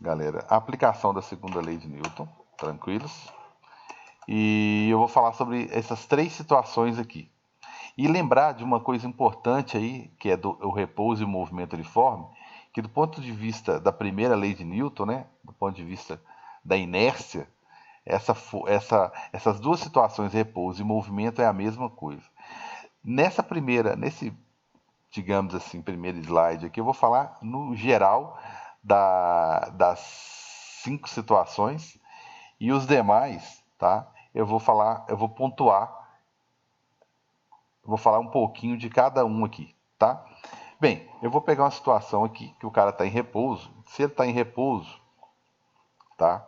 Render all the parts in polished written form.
galera, a aplicação da segunda lei de Newton, tranquilos? E eu vou falar sobre essas 3 situações aqui. E lembrar de uma coisa importante aí, que é o repouso e o movimento uniforme, que do ponto de vista da primeira lei de Newton, né, do ponto de vista da inércia, essas 2 situações, repouso e movimento, é a mesma coisa. Nesse, digamos assim, primeiro slide aqui, eu vou falar no geral das 5 situações, e os demais, tá? Eu vou pontuar, vou falar um pouquinho de cada um aqui, tá? Bem, eu vou pegar uma situação aqui que o cara está em repouso. Se ele está em repouso, tá?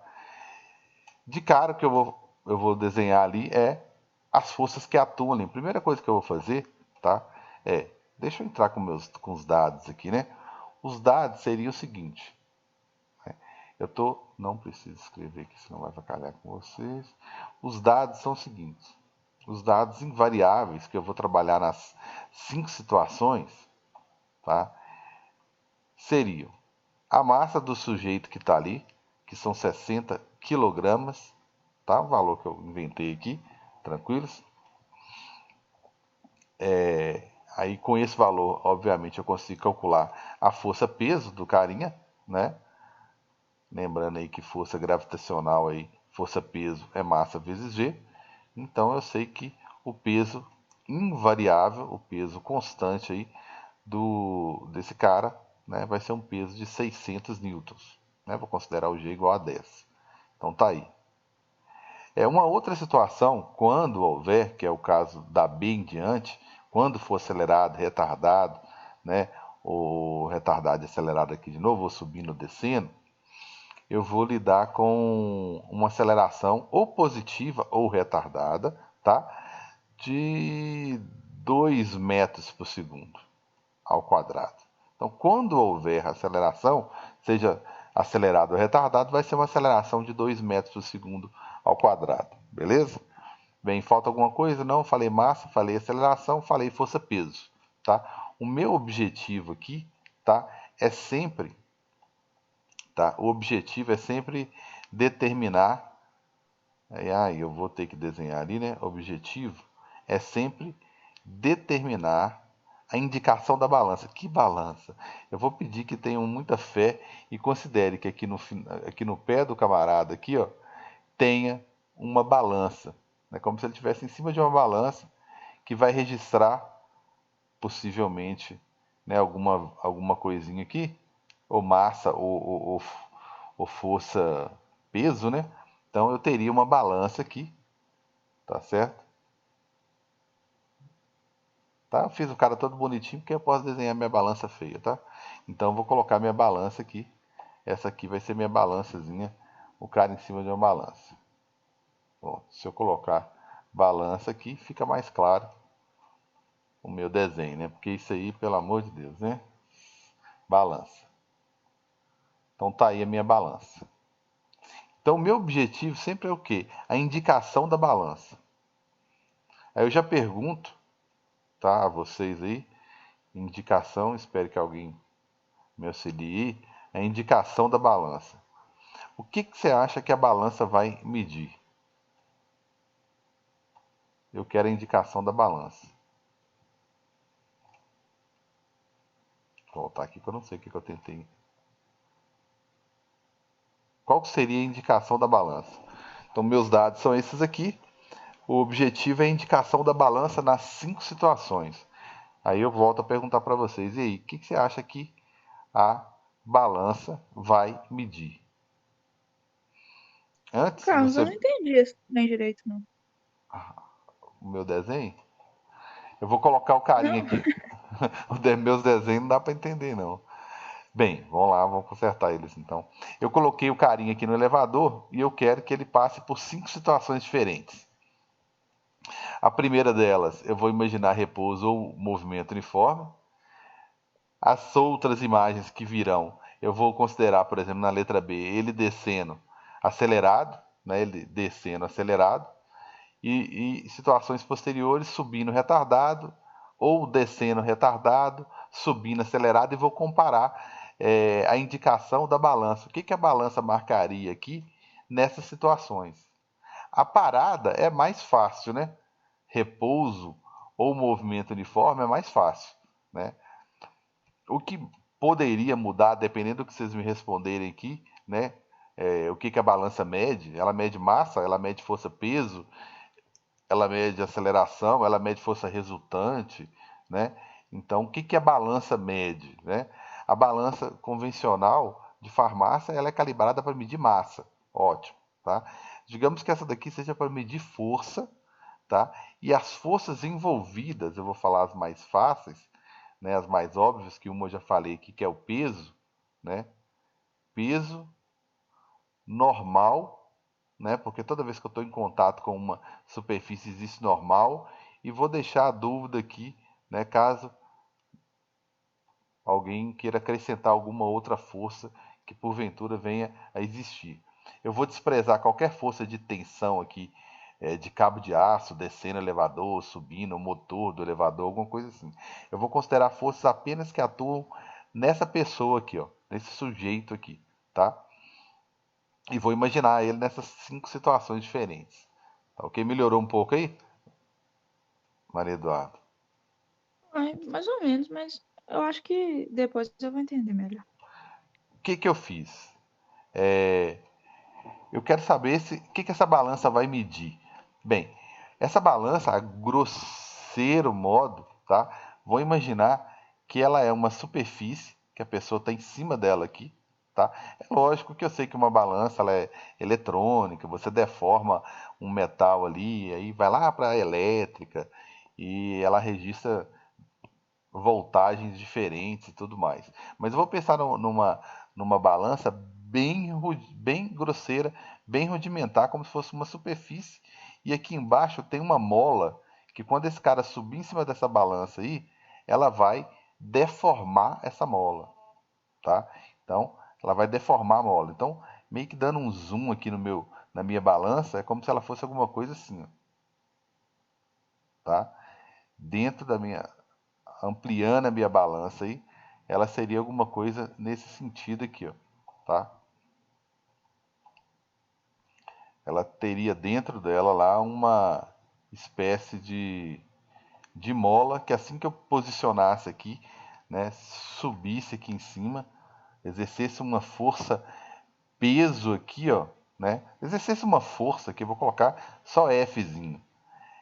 De cara, o que eu vou desenhar ali é as forças que atuam ali. A primeira coisa que eu vou fazer, tá? Deixa eu entrar com os dados aqui, né? Os dados seriam o seguinte. Não preciso escrever aqui, senão vai avacalhar com vocês. Os dados são os seguintes. Os dados invariáveis que eu vou trabalhar nas 5 situações, tá? Seriam a massa do sujeito que está ali, que são 60 quilogramas, tá? O valor que eu inventei aqui, tranquilos? Aí com esse valor, obviamente, eu consigo calcular a força-peso do carinha, né? Lembrando aí que força gravitacional aí, força-peso é massa vezes G. Então eu sei que o peso invariável, o peso constante aí desse cara, né, vai ser um peso de 600 newtons. Né? Vou considerar o G igual a 10. Então tá aí. Uma outra situação, quando houver, que é o caso da B em diante, quando for acelerado, retardado, né, ou retardado e acelerado aqui de novo, ou subindo ou descendo, eu vou lidar com uma aceleração ou positiva ou retardada, tá? De 2 metros por segundo ao quadrado. Então, quando houver aceleração, seja acelerado ou retardado, vai ser uma aceleração de 2 metros por segundo ao quadrado, beleza? Bem, falta alguma coisa? Não, falei massa, falei aceleração, falei força-peso, tá? O meu objetivo aqui, tá, é sempre, tá? O objetivo é sempre determinar, aí eu vou ter que desenhar ali, né? O objetivo é sempre determinar a indicação da balança. Que balança? Eu vou pedir que tenham muita fé e considere que aqui no pé do camarada aqui, ó, tenha uma balança, né? Como se ele estivesse em cima de uma balança que vai registrar possivelmente, né, alguma coisinha aqui, ou massa, ou força, peso, né? Então eu teria uma balança aqui, tá certo? Tá? Eu fiz o cara todo bonitinho porque eu posso desenhar minha balança feia, tá? Então eu vou colocar minha balança aqui. Essa aqui vai ser minha balançazinha, o cara em cima de uma balança. Bom, se eu colocar balança aqui, fica mais claro o meu desenho, né? Porque isso aí, pelo amor de Deus, né? Balança. Então tá aí a minha balança. Então o meu objetivo sempre é o quê? A indicação da balança. Aí eu já pergunto, tá, a vocês aí, indicação, espero que alguém me auxilie, a indicação da balança. O que você acha que a balança vai medir? Eu quero a indicação da balança. Vou voltar aqui que eu não sei o que eu tentei. Qual seria a indicação da balança? Então, meus dados são esses aqui. O objetivo é a indicação da balança nas 5 situações. Aí eu volto a perguntar para vocês. E aí, o que você acha que a balança vai medir? Antes de Carlos, eu você... não entendi isso bem direito, não. O meu desenho? Eu vou colocar o carinha Não, aqui. Meus desenhos não dá para entender, não. Bem, vamos lá, vamos consertar eles então. Eu coloquei o carinha aqui no elevador e eu quero que ele passe por 5 situações diferentes. A primeira delas, eu vou imaginar repouso ou movimento uniforme. As outras imagens que virão, eu vou considerar, por exemplo, na letra B, ele descendo acelerado, né, ele descendo acelerado, e situações posteriores subindo retardado ou descendo retardado, subindo acelerado, e vou comparar a indicação da balança. O que, que a balança marcaria aqui nessas situações? A parada é mais fácil, né? Repouso ou movimento uniforme é mais fácil, né? O que poderia mudar, dependendo do que vocês me responderem aqui, né? O que, que a balança mede? Ela mede massa, ela mede força-peso, ela mede aceleração, ela mede força resultante, né? Então, o que, que a balança mede, né? A balança convencional de farmácia, ela é calibrada para medir massa. Ótimo, tá? Digamos que essa daqui seja para medir força, tá? E as forças envolvidas, eu vou falar as mais fáceis, né? As mais óbvias, que uma eu já falei aqui, que é o peso, né? Peso normal, né? Porque toda vez que eu estou em contato com uma superfície existe normal, e vou deixar a dúvida aqui, né? Caso alguém queira acrescentar alguma outra força que porventura venha a existir. Eu vou desprezar qualquer força de tensão aqui, de cabo de aço, descendo elevador, subindo o motor do elevador, alguma coisa assim. Eu vou considerar forças apenas que atuam nessa pessoa aqui, ó, nesse sujeito aqui, tá? E vou imaginar ele nessas 5 situações diferentes. Tá ok? Melhorou um pouco aí, Maria Eduarda? Ai, mais ou menos, mas eu acho que depois eu vou entender melhor. O que, que eu fiz? Eu quero saber o que, que essa balança vai medir. Bem, essa balança, a grosseiro modo, tá? Vou imaginar que ela é uma superfície, que a pessoa está em cima dela aqui, tá? É lógico que eu sei que uma balança ela é eletrônica, você deforma um metal ali, aí vai lá para a elétrica e ela registra voltagens diferentes e tudo mais. Mas eu vou pensar numa balança bem grosseira, bem rudimentar, como se fosse uma superfície. E aqui embaixo tem uma mola que quando esse cara subir em cima dessa balança aí, ela vai deformar essa mola, tá? Então, ela vai deformar a mola. Então, meio que dando um zoom aqui na minha balança, é como se ela fosse alguma coisa assim, ó, tá? Dentro da minha, ampliando a minha balança aí, ela seria alguma coisa nesse sentido aqui, ó, tá? Ela teria dentro dela lá uma espécie de mola que assim que eu posicionasse aqui, né, subisse aqui em cima, exercesse uma força peso aqui, ó, né? Exercesse uma força aqui, eu vou colocar só Fzinho.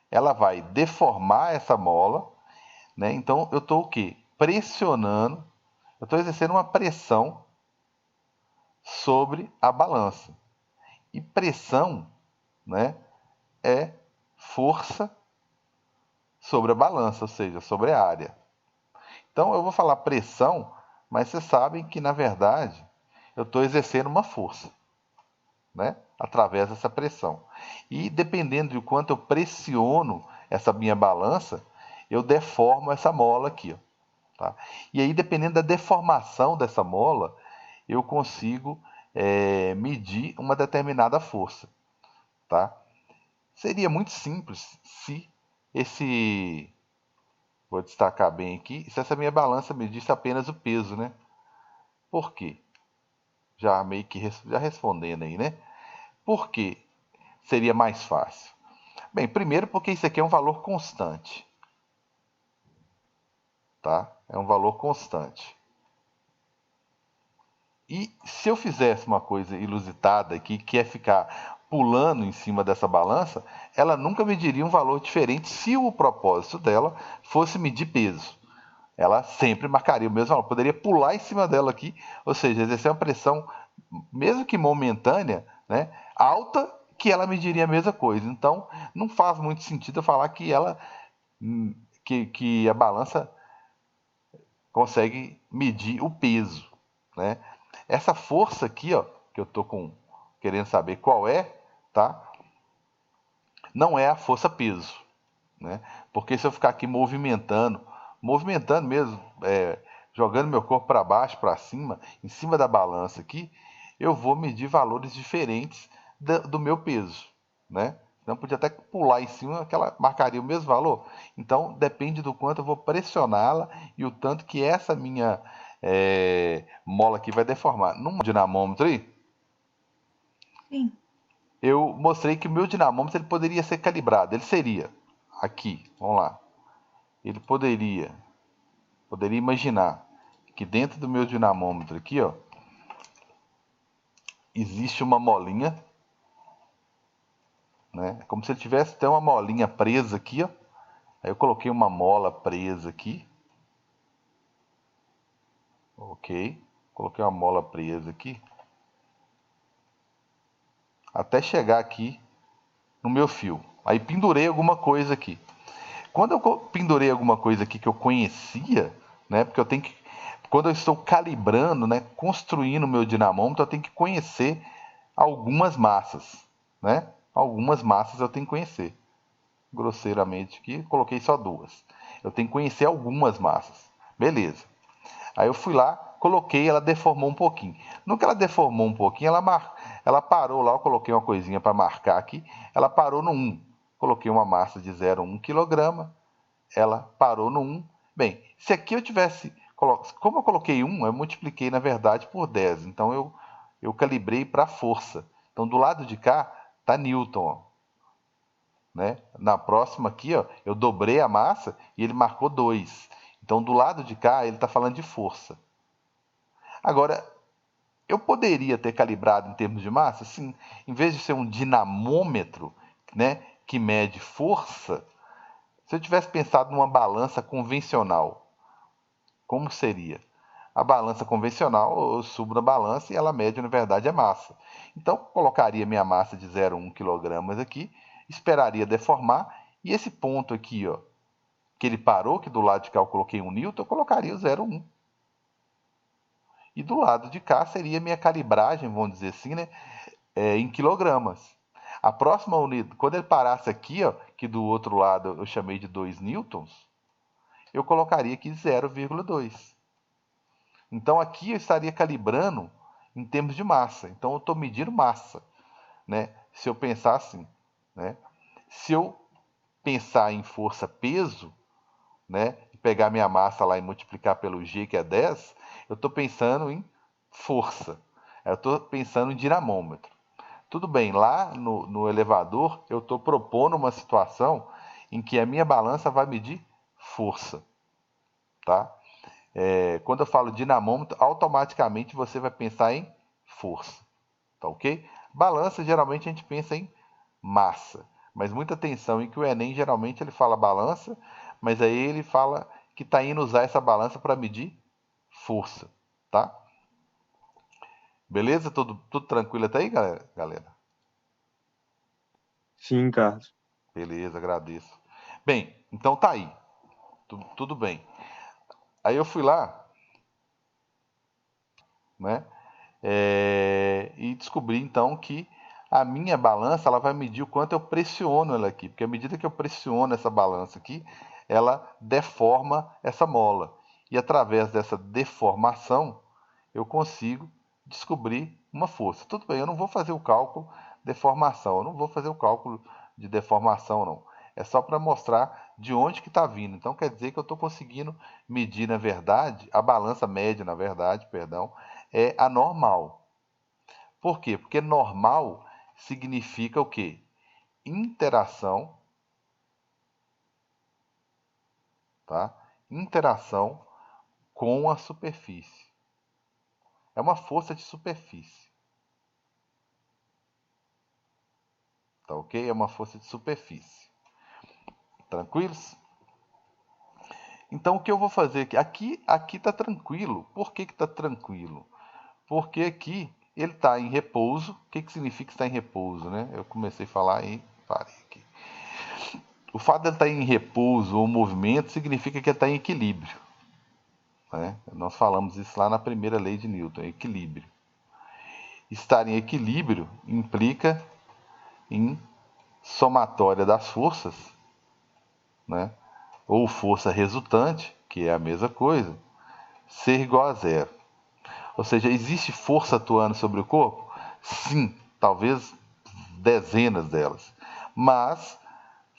Ela vai deformar essa mola, né? Então eu estou o quê? Pressionando, eu estou exercendo uma pressão sobre a balança. E pressão, né, é força sobre a balança, ou seja, sobre a área. Então eu vou falar pressão, mas vocês sabem que na verdade eu estou exercendo uma força, né, através dessa pressão. E dependendo de quanto eu pressiono essa minha balança, eu deformo essa mola aqui, ó, tá? E aí, dependendo da deformação dessa mola, eu consigo medir uma determinada força, tá? Seria muito simples se esse, vou destacar bem aqui, se essa minha balança medisse apenas o peso, né? Por quê? Já meio que já respondendo aí, né? Por que seria mais fácil? Bem, primeiro porque isso aqui é um valor constante, tá? É um valor constante. E se eu fizesse uma coisa inusitada aqui, que é ficar pulando em cima dessa balança, ela nunca mediria um valor diferente se o propósito dela fosse medir peso. Ela sempre marcaria o mesmo valor. Poderia pular em cima dela aqui, ou seja, exercer uma pressão, mesmo que momentânea, né, alta, que ela mediria a mesma coisa. Então, não faz muito sentido eu falar que ela, que a balança consegue medir o peso, né? Essa força aqui, ó, que eu tô querendo saber qual é, tá? Não é a força peso, né? Porque se eu ficar aqui movimentando mesmo, jogando meu corpo para baixo, para cima, em cima da balança aqui, eu vou medir valores diferentes do meu peso, né? Então podia até pular em cima que ela marcaria o mesmo valor. Então depende do quanto eu vou pressioná-la e o tanto que essa minha mola aqui vai deformar. Num dinamômetro aí, Sim. eu mostrei que o meu dinamômetro ele poderia ser calibrado. Ele seria aqui, vamos lá. Ele poderia imaginar que dentro do meu dinamômetro aqui, ó, existe uma molinha, né? É como se ele tivesse até uma molinha presa aqui, ó. Aí eu coloquei uma mola presa aqui. Ok. Coloquei uma mola presa aqui. Até chegar aqui no meu fio. Aí pendurei alguma coisa aqui. Quando eu pendurei alguma coisa aqui que eu conhecia, né? Porque eu tenho que. Quando eu estou calibrando, né? Construindo o meu dinamômetro, eu tenho que conhecer algumas massas, né? Algumas massas eu tenho que conhecer. Grosseiramente aqui, coloquei só duas. Eu tenho que conhecer algumas massas. Beleza. Aí eu fui lá, coloquei, ela deformou um pouquinho. No que ela deformou um pouquinho, ela parou lá, eu coloquei uma coisinha para marcar aqui, ela parou no 1. Coloquei uma massa de 0,1 kg, ela parou no 1. Bem, se aqui eu tivesse, como eu coloquei 1, eu multipliquei na verdade por 10, então eu calibrei para força. Então do lado de cá tá Newton, ó, né? Na próxima aqui, ó, eu dobrei a massa e ele marcou 2. Então do lado de cá ele está falando de força. Agora, eu poderia ter calibrado em termos de massa? Sim. Em vez de ser um dinamômetro, né, que mede força, se eu tivesse pensado numa balança convencional, como seria? A balança convencional, eu subo na balança e ela mede, na verdade, a massa. Então, colocaria minha massa de 0,1 kg aqui, esperaria deformar, e esse ponto aqui, ó, que ele parou, que do lado de cá eu coloquei 1 newton, eu colocaria o 0,1. E do lado de cá seria minha calibragem, vamos dizer assim, né, em quilogramas. A próxima unidade, quando ele parasse aqui, ó, que do outro lado eu chamei de 2 newtons, eu colocaria aqui 0,2. Então aqui eu estaria calibrando em termos de massa. Então eu estou medindo massa, né? Se eu pensar assim, né? Se eu pensar em força-peso, né? E pegar minha massa lá e multiplicar pelo G, que é 10, eu estou pensando em força. Eu estou pensando em dinamômetro. Tudo bem, lá no elevador eu estou propondo uma situação em que a minha balança vai medir força, tá? Quando eu falo dinamômetro, automaticamente você vai pensar em força, tá ok? Balança, geralmente a gente pensa em massa, mas muita atenção em que o Enem geralmente ele fala balança, mas aí ele fala que está indo usar essa balança para medir força, tá? Beleza? Tudo tranquilo até aí, galera? Sim, Carlos. Beleza, agradeço. Bem, então tá aí. Tudo bem. Aí eu fui lá, né? E descobri então que a minha balança ela vai medir o quanto eu pressiono ela aqui, porque à medida que eu pressiono essa balança aqui, ela deforma essa mola. E através dessa deformação, eu consigo descobrir uma força. Tudo bem, eu não vou fazer o cálculo deformação, eu não vou fazer o cálculo de deformação, não. É só para mostrar de onde que está vindo. Então quer dizer que eu estou conseguindo medir, na verdade, a balança média, na verdade, perdão, é a normal. Por quê? Porque normal significa o quê? Interação, tá? Interação com a superfície. É uma força de superfície. Tá ok? É uma força de superfície. Tranquilos? Então o que eu vou fazer aqui? Aqui está tranquilo. Por que está tranquilo? Porque aqui ele está em repouso. O que significa estar em repouso, né? Eu comecei a falar e parei aqui. O fato de ele estar em repouso ou movimento significa que ele está em equilíbrio, né? Nós falamos isso lá na primeira lei de Newton, equilíbrio. Estar em equilíbrio implica em somatória das forças, né? Ou força resultante, que é a mesma coisa, ser igual a zero. Ou seja, existe força atuando sobre o corpo? Sim, talvez dezenas delas. Mas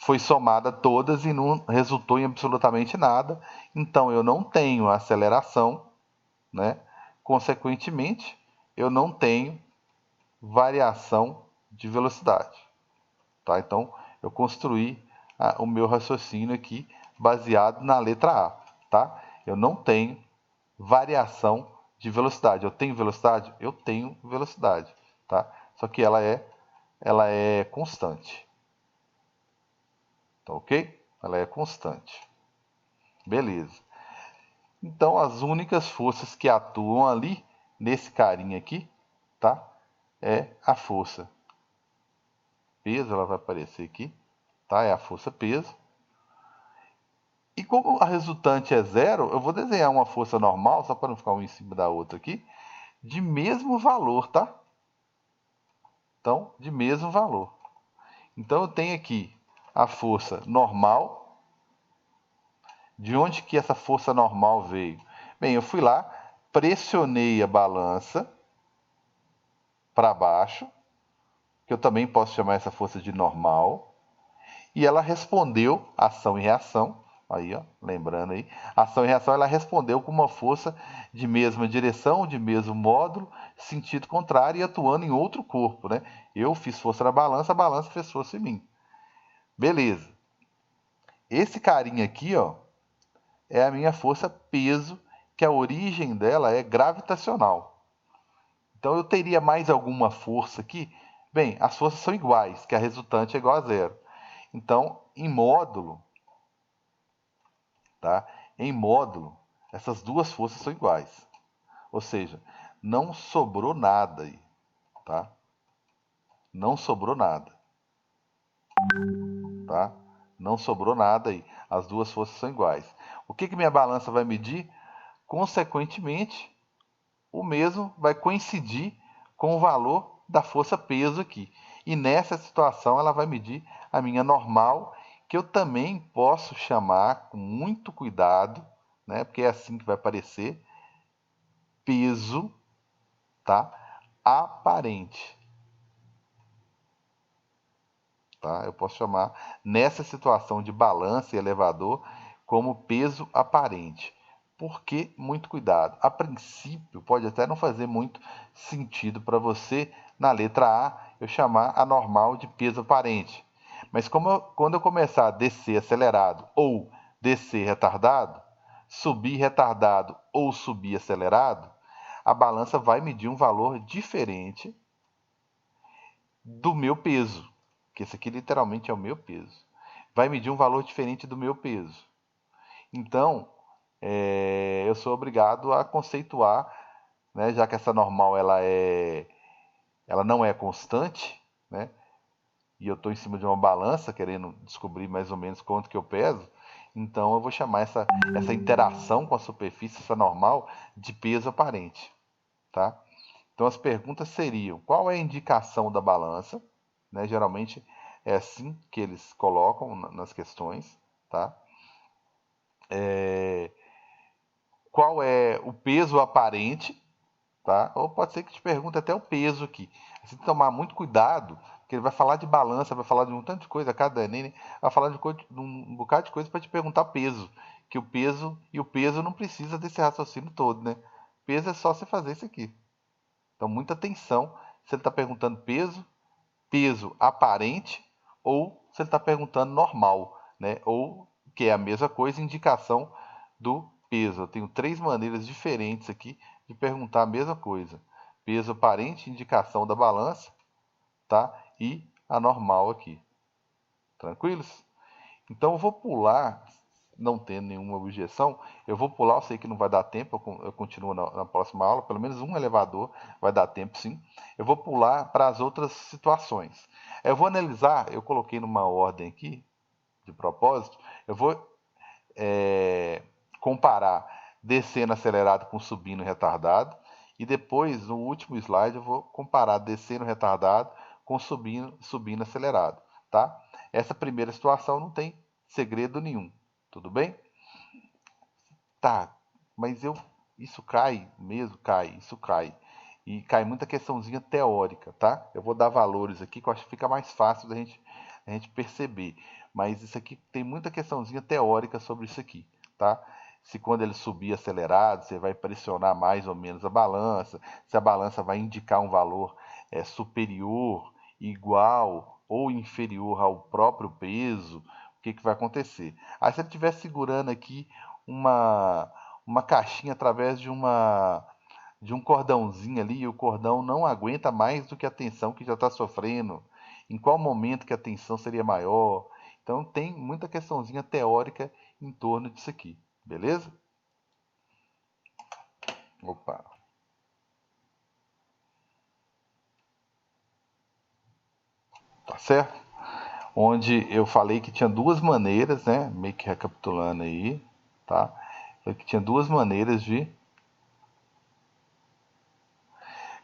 foi somada todas e não resultou em absolutamente nada. Então eu não tenho aceleração, né? Consequentemente, eu não tenho variação de velocidade, tá? Então, eu construí o meu raciocínio aqui baseado na letra A, tá? Eu não tenho variação de velocidade. Eu tenho velocidade? Eu tenho velocidade, tá? Só que ela é constante. Tá ok? Ela é constante. Beleza. Então, as únicas forças que atuam ali, nesse carinha aqui, tá? É a força peso, ela vai aparecer aqui, tá? É a força peso. E como a resultante é zero, eu vou desenhar uma força normal, só para não ficar uma em cima da outra aqui, de mesmo valor, tá? Então, de mesmo valor. Então, eu tenho aqui a força normal. De onde que essa força normal veio? Bem, eu fui lá, pressionei a balança para baixo, que eu também posso chamar essa força de normal, e ela respondeu ação e reação. Aí, ó, lembrando aí, ação e reação, ela respondeu com uma força de mesma direção, de mesmo módulo, sentido contrário e atuando em outro corpo, né? Eu fiz força na balança, a balança fez força em mim. Beleza. Esse carinha aqui, ó, é a minha força peso, que a origem dela é gravitacional. Então eu teria mais alguma força aqui? Bem, as forças são iguais, que a resultante é igual a zero. Então, em módulo, tá? Em módulo, essas duas forças são iguais. Ou seja, não sobrou nada aí, tá? Não sobrou nada, tá? Não sobrou nada aí. As duas forças são iguais. O que minha balança vai medir? Consequentemente, o mesmo vai coincidir com o valor da força peso aqui. E nessa situação ela vai medir a minha normal, que eu também posso chamar com muito cuidado, né? Porque é assim que vai aparecer, peso, tá? Aparente. Tá? Eu posso chamar nessa situação de balança e elevador como peso aparente. Porque muito cuidado. A princípio, pode até não fazer muito sentido para você, na letra A, eu chamar a normal de peso aparente. Mas quando eu começar a descer acelerado ou descer retardado, subir retardado ou subir acelerado, a balança vai medir um valor diferente do meu peso. Que esse aqui literalmente é o meu peso. Vai medir um valor diferente do meu peso. Então, eu sou obrigado a conceituar, né, já que essa normal ela não é constante, né, e eu estou em cima de uma balança querendo descobrir mais ou menos quanto que eu peso, então eu vou chamar essa interação com a superfície, essa normal, de peso aparente. Tá? Então as perguntas seriam: qual é a indicação da balança? Né, geralmente é assim que eles colocam nas questões. Tá? Qual é o peso aparente? Tá? Ou pode ser que te pergunte até o peso aqui. Você tem que tomar muito cuidado, porque ele vai falar de balança, vai falar de um tanto de coisa, cada Enem vai falar de um bocado de coisa para te perguntar peso. Que o peso não precisa desse raciocínio todo, né? Peso é só você fazer isso aqui. Então, muita atenção se ele está perguntando peso, peso aparente, ou se ele está perguntando normal, né? Ou, que é a mesma coisa, indicação do peso. Eu tenho três maneiras diferentes aqui de perguntar a mesma coisa. Peso aparente, indicação da balança, tá? E a normal aqui. Tranquilos? Então eu vou pular, não tendo nenhuma objeção, eu vou pular, eu sei que não vai dar tempo, eu continuo na próxima aula, pelo menos um elevador vai dar tempo sim. Eu vou pular para as outras situações. Eu vou analisar, eu coloquei numa ordem aqui, de propósito, eu vou comparar descendo acelerado com subindo retardado, e depois, no último slide, eu vou comparar descendo retardado com subindo acelerado, tá? Essa primeira situação não tem segredo nenhum, tudo bem? Tá, mas isso cai mesmo? Cai, isso cai. E cai muita questãozinha teórica, tá? Eu vou dar valores aqui que eu acho que fica mais fácil a gente perceber. Mas isso aqui tem muita questãozinha teórica sobre isso aqui, tá? se quando ele subir acelerado, você vai pressionar mais ou menos a balança, se a balança vai indicar um valor superior, igual ou inferior ao próprio peso, o que vai acontecer? Aí se ele estiver segurando aqui uma caixinha através de um cordãozinho ali, e o cordão não aguenta mais do que a tensão que já está sofrendo, em qual momento que a tensão seria maior. Então tem muita questãozinha teórica em torno disso aqui, beleza? Opa. Tá certo? Onde eu falei que tinha duas maneiras, né? Meio que recapitulando aí, tá? Falei que tinha duas maneiras de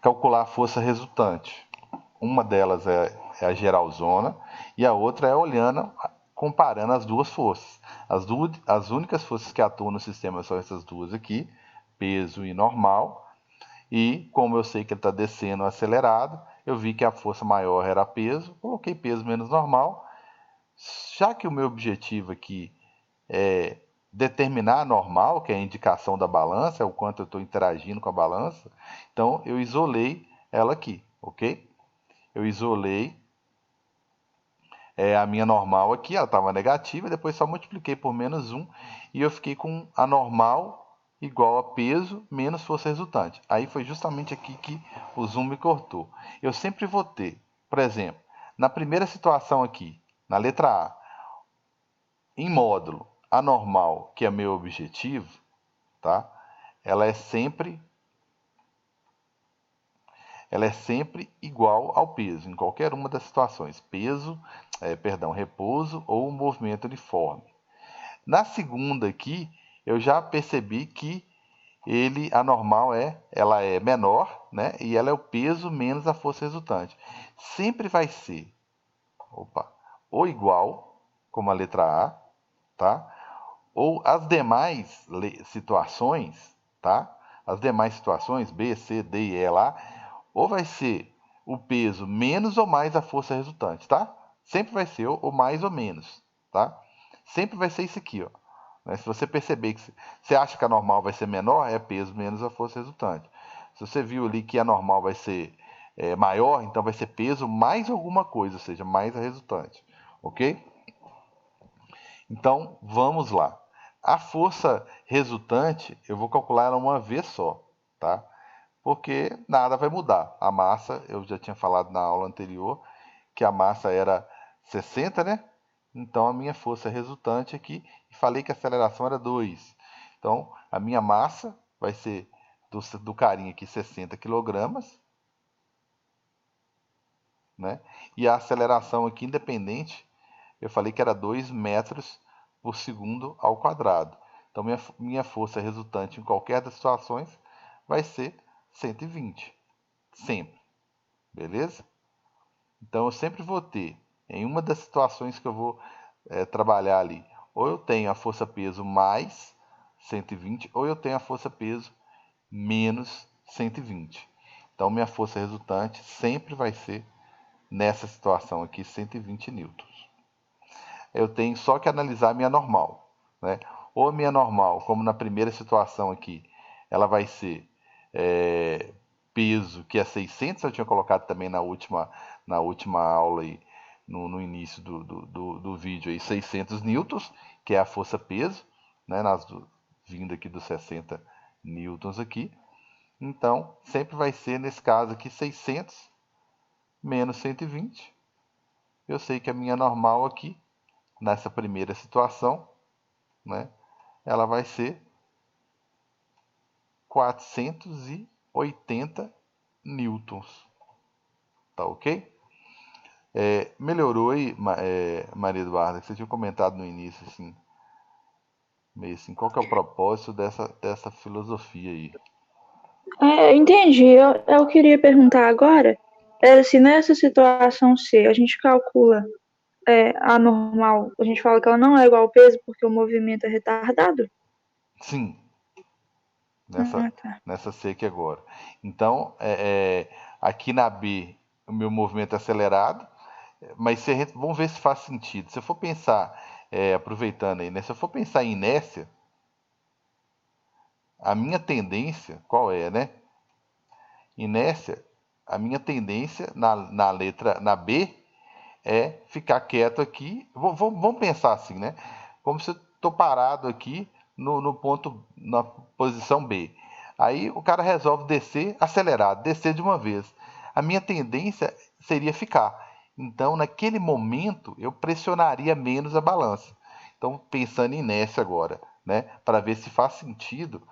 calcular a força resultante. Uma delas é a geralzona e a outra é olhando, comparando as duas forças. As únicas forças que atuam no sistema são essas duas aqui, peso e normal. E como eu sei que ele está descendo acelerado, eu vi que a força maior era peso, coloquei peso menos normal. Já que o meu objetivo aqui é determinar a normal, que é a indicação da balança, é o quanto eu estou interagindo com a balança, então eu isolei ela aqui, ok? Eu isolei a minha normal aqui, ela estava negativa, depois só multipliquei por menos 1 e eu fiquei com a normal igual a peso menos força resultante. Aí foi justamente aqui que o zoom me cortou. Eu sempre vou ter, por exemplo, na primeira situação aqui, na letra A, em módulo, a normal, que é meu objetivo, tá? Ela é sempre igual ao peso, em qualquer uma das situações, repouso ou movimento uniforme. Na segunda aqui, eu já percebi que a normal ela é menor, né? E ela é o peso menos a força resultante. Sempre vai ser, ou igual, como a letra A, tá? Ou as demais situações, tá? As demais situações, B, C, D e E lá, ou vai ser o peso menos ou mais a força resultante, tá? Sempre vai ser ou mais ou menos, tá? Sempre vai ser isso aqui, ó. Né? Se você perceber que você acha que a normal vai ser menor, é peso menos a força resultante. Se você viu ali que a normal vai ser maior, então vai ser peso mais alguma coisa, ou seja, mais a resultante, ok? Então, vamos lá. A força resultante, eu vou calcular ela uma vez só, tá? Porque nada vai mudar. A massa, eu já tinha falado na aula anterior, que a massa era 60, né? Então, a minha força resultante aqui, e falei que a aceleração era 2. Então, a minha massa vai ser do carinha aqui 60 kg, né? E a aceleração aqui, independente, eu falei que era 2 metros por segundo ao quadrado. Então, minha força resultante em qualquer das situações vai ser 120. Sempre. Beleza? Então, eu sempre vou ter, em uma das situações que eu vou trabalhar ali, ou eu tenho a força-peso mais 120, ou eu tenho a força-peso menos 120. Então, minha força resultante sempre vai ser, nessa situação aqui, 120 newtons. Eu tenho só que analisar a minha normal, né? Ou a minha normal, como na primeira situação aqui, ela vai ser peso, que é 600, eu tinha colocado também na última aula aí, no início do vídeo aí, 600 newtons, que é a força-peso, né? Vindo aqui dos 60 newtons aqui. Então, sempre vai ser, nesse caso aqui, 600 menos 120. Eu sei que a minha normal aqui, nessa primeira situação, né, ela vai ser 480 newtons. Tá ok? Melhorou aí, Maria Eduarda, que você tinha comentado no início, assim, meio assim, qual que é o propósito dessa filosofia aí? Entendi. Eu queria perguntar agora, se nessa situação C a gente calcula a normal, a gente fala que ela não é igual ao peso porque o movimento é retardado? Sim, Ah, tá. nessa C aqui agora. Então, aqui na B, o meu movimento é acelerado, mas vamos ver se faz sentido. Se eu for pensar, aproveitando aí, né? Se eu for pensar em inércia, a minha tendência, qual é, né? Inércia, a minha tendência na B é ficar quieto aqui. Vamos pensar assim, né? Como se eu estou parado aqui no ponto, na posição B. Aí o cara resolve descer acelerado, descer de uma vez. A minha tendência seria ficar. Então, naquele momento, eu pressionaria menos a balança. Então, pensando em inércia agora, né? Para ver se faz sentido,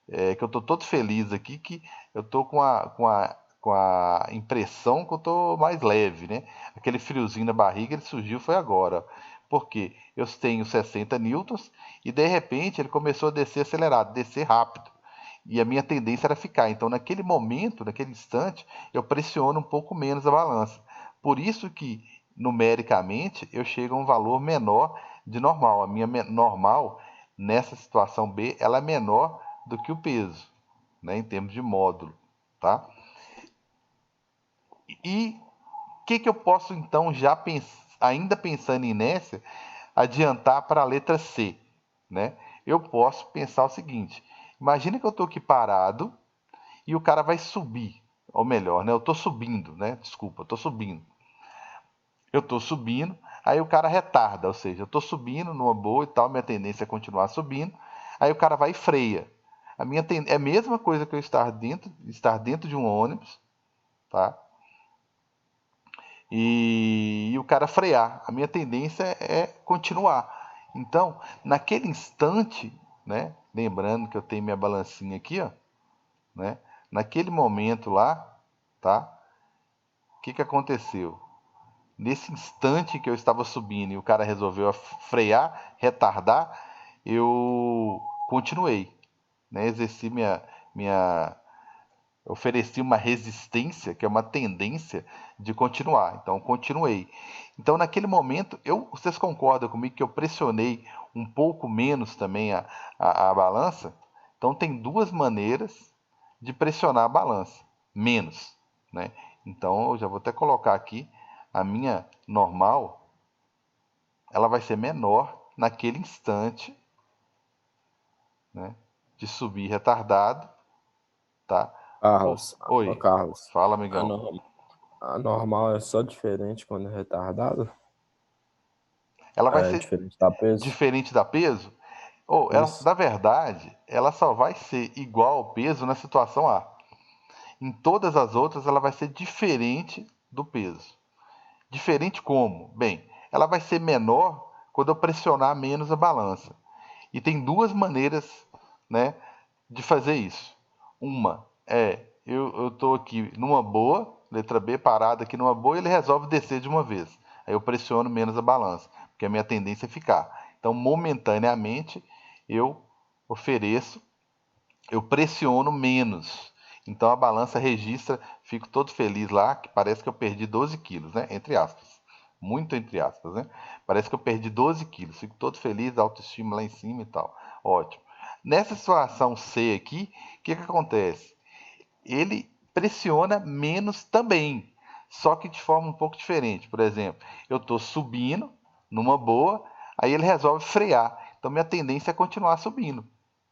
que eu estou todo feliz aqui, que eu estou com a impressão que eu estou mais leve, né? Aquele friozinho na barriga, ele surgiu foi agora. Porque eu tenho 60 newtons e de repente ele começou a descer acelerado, descer rápido. E a minha tendência era ficar. Então, naquele momento, naquele instante, eu pressiono um pouco menos a balança. Por isso que, numericamente, eu chego a um valor menor de normal. A minha normal, nessa situação B, ela é menor do que o peso, né, em termos de módulo. Tá? E o que eu posso, então, já ainda pensando em inércia, adiantar para a letra C? Né? Eu posso pensar o seguinte: imagina que eu estou aqui parado e o cara vai subir, ou melhor, né? Eu estou subindo, né? Desculpa, eu estou subindo. Eu estou subindo, aí o cara retarda, ou seja, eu estou subindo numa boa e tal, minha tendência é continuar subindo, aí o cara vai e freia. É a mesma coisa que eu estar dentro de um ônibus, tá? E o cara frear. A minha tendência é continuar. Então, naquele instante, né? Lembrando que eu tenho minha balancinha aqui, ó, né? Naquele momento lá, tá? O que aconteceu? Nesse instante que eu estava subindo e o cara resolveu frear, retardar, eu continuei, né? Exerci minha ofereci uma resistência, que é uma tendência de continuar. Então, continuei. Então, naquele momento, vocês concordam comigo que eu pressionei um pouco menos também a balança? Então, tem duas maneiras de pressionar a balança, menos, né? Então, eu já vou até colocar aqui a minha normal, ela vai ser menor naquele instante, né, de subir retardado, tá? Carlos, ô Oi, Carlos, fala, a, amigão. norm- a normal é só diferente quando é retardado? Ela vai É ser diferente da peso? diferente da peso? Ou Isso. na verdade, ela só vai ser igual ao peso na situação A. Em todas as outras, ela vai ser diferente do peso. Diferente como? Bem, ela vai ser menor quando eu pressionar menos a balança. E tem duas maneiras, né, de fazer isso. Uma é, eu estou aqui numa boa, letra B, parada aqui numa boa, e ele resolve descer de uma vez. Aí eu pressiono menos a balança, porque a minha tendência é ficar. Então, momentaneamente, eu ofereço, eu pressiono menos. Então a balança registra, fico todo feliz lá, que parece que eu perdi 12 quilos, né? Entre aspas. Muito entre aspas, né? Parece que eu perdi 12 quilos. Fico todo feliz, autoestima lá em cima e tal. Ótimo. Nessa situação C aqui, o que acontece? Ele pressiona menos também, só que de forma um pouco diferente. Por exemplo, eu estou subindo numa boa, aí ele resolve frear. Então minha tendência é continuar subindo,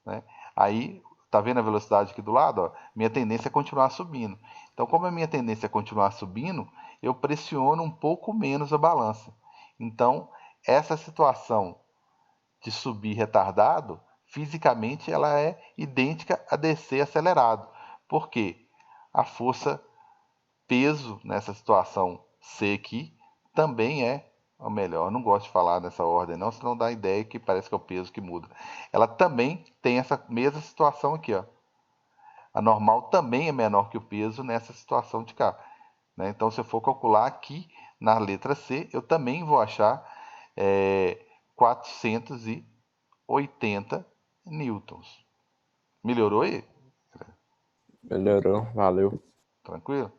né? Aí, tá vendo a velocidade aqui do lado? Ó? Minha tendência é continuar subindo. Então, como a minha tendência é continuar subindo, eu pressiono um pouco menos a balança. Então, essa situação de subir retardado, fisicamente ela é idêntica a descer acelerado. Por quê? A força peso nessa situação C aqui também é, ou melhor, eu não gosto de falar nessa ordem não, senão dá a ideia que parece que é o peso que muda. Ela também tem essa mesma situação aqui, ó. A normal também é menor que o peso nessa situação de cá, né? Então, se eu for calcular aqui na letra C, eu também vou achar 480 newtons. Melhorou aí? Melhorou, valeu. Tranquilo?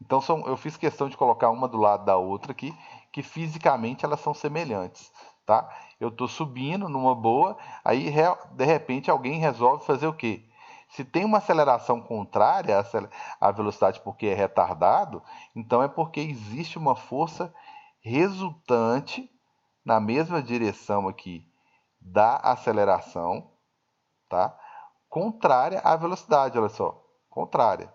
Então eu fiz questão de colocar uma do lado da outra aqui, que fisicamente elas são semelhantes, tá? Eu estou subindo numa boa, aí de repente alguém resolve fazer o quê? Se tem uma aceleração contrária à velocidade porque é retardado, então é porque existe uma força resultante na mesma direção aqui da aceleração, tá? contrária à velocidade, olha só, contrária,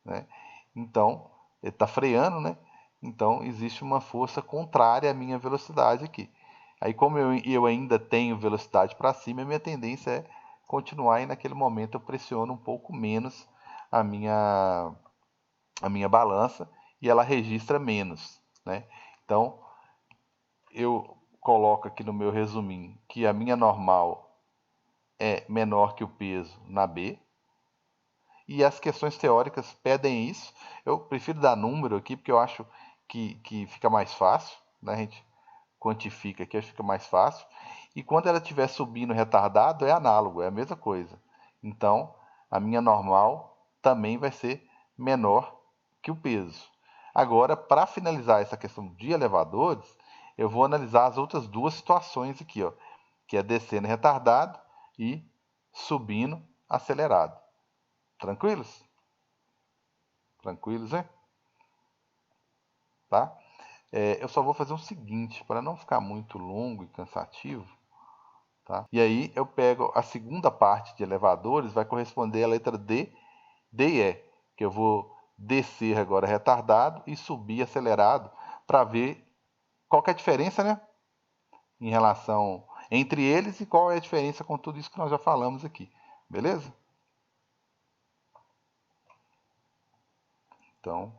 né? Então, ele está freando, né? Então, existe uma força contrária à minha velocidade aqui. Aí, como eu ainda tenho velocidade para cima, a minha tendência é continuar e naquele momento eu pressiono um pouco menos a minha balança e ela registra menos, né? Então, eu coloco aqui no meu resuminho que a minha normal é menor que o peso na B, e as questões teóricas pedem isso. Eu prefiro dar número aqui porque eu acho que fica mais fácil, né? A gente quantifica aqui, acho que fica mais fácil. E quando ela estiver subindo retardado, é análogo, é a mesma coisa. Então, a minha normal também vai ser menor que o peso. Agora, para finalizar essa questão de elevadores, eu vou analisar as outras duas situações aqui, ó, que é descendo retardado e subindo acelerado. Tranquilos? Tranquilos, hein? Tá? Eu só vou fazer o seguinte, para não ficar muito longo e cansativo, tá? E aí eu pego a segunda parte de elevadores, vai corresponder à letra D, D e E, que eu vou descer agora retardado e subir acelerado para ver qual que é a diferença, né? Em relação entre eles e qual é a diferença com tudo isso que nós já falamos aqui. Beleza? Então,